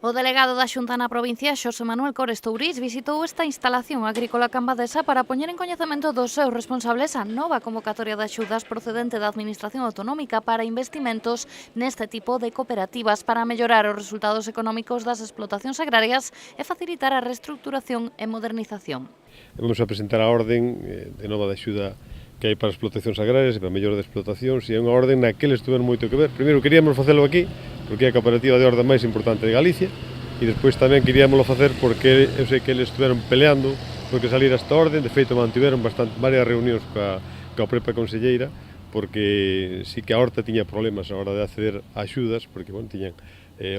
O delegado da Xunta na provincia, Xosé Manuel Cores Tourís, visitou esta instalación agrícola cambadesa para poñer en coñecemento dos seus responsables a nova convocatoria de axudas procedente da Administración Autonómica para investimentos neste tipo de cooperativas para mellorar os resultados económicos das explotacións agrarias e facilitar a reestructuración e modernización. Vamos a presentar a orden de nova de axuda que hai para as explotacións agrarias e para a mellora de explotacións, e é unha orden na que eles tiveron moito que ver. Primeiro queríamos facelo aquí, porque é a cooperativa de horta máis importante de Galicia, e despois tamén queríamoslo facer porque eu sei que eles estiveron peleando porque salir esta orden. De feito mantiveron varias reunións coa propia conselleira, porque sí que a horta tiña problemas a hora de acceder a axudas, porque tiñan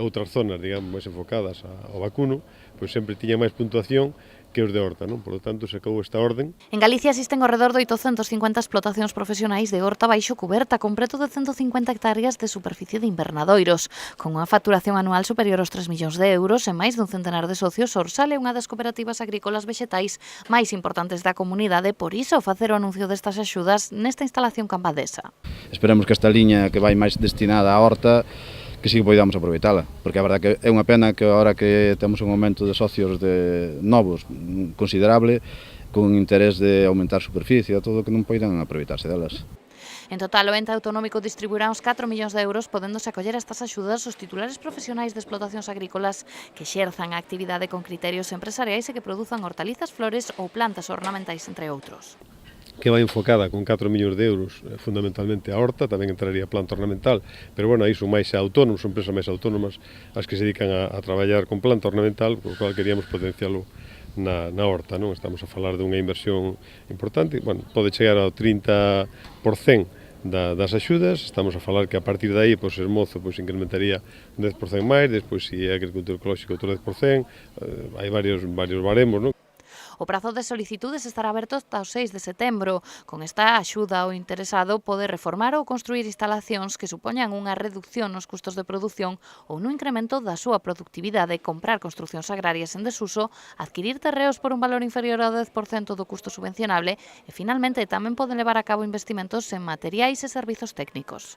outras zonas, digamos, máis enfocadas ao vacuno, pois sempre tiña máis puntuación que os de horta, non? Por lo tanto, se acabou esta orden. En Galicia existen ao redor de 850 explotacións profesionais de horta baixo cuberta, con preto de 150 hectáreas de superficie de invernadoiros. Con unha facturación anual superior aos 3 millóns de euros e máis dun centenar de socios, Orsal é unha das cooperativas agrícolas vexetais máis importantes da comunidade, por iso facer o anuncio destas axudas nesta instalación cambadesa. Esperemos que esta liña que vai máis destinada á horta que si poidamos aproveitala, porque a verdade que é unha pena que agora que temos un aumento de socios novos considerable, con interés de aumentar superficie, todo que non poidan aproveitarse delas. En total, o ente autonómico distribuirá uns 4 millóns de euros, podéndose acoller a estas axudas os titulares profesionais de explotacións agrícolas que xerzan a actividade con criterios empresariais e que produzan hortalizas, flores ou plantas ornamentais, entre outros. Que vai enfocada con 4 millóns de euros, fundamentalmente a horta, tamén entraría a planta ornamental, pero aí son máis autónomos, son empresas máis autónomas as que se dedican a traballar con planta ornamental, co cual queríamos potencialo na horta, non? Estamos a falar dunha inversión importante, pode chegar ao 30% das axudas. Estamos a falar que a partir de aí, o mozo incrementaría un 10% máis, despois se é agricultura ecolóxica outro 10%, hai varios baremos, non? O prazo de solicitudes estará aberto ata o 6 de setembro. Con esta axuda, o interesado pode reformar ou construir instalacións que supoñan unha reducción nos custos de produción ou no incremento da súa productividade, comprar construcións agrarias en desuso, adquirir terreos por un valor inferior ao 10% do custo subvencionable e, finalmente, tamén poden levar a cabo investimentos en materiais e servizos técnicos.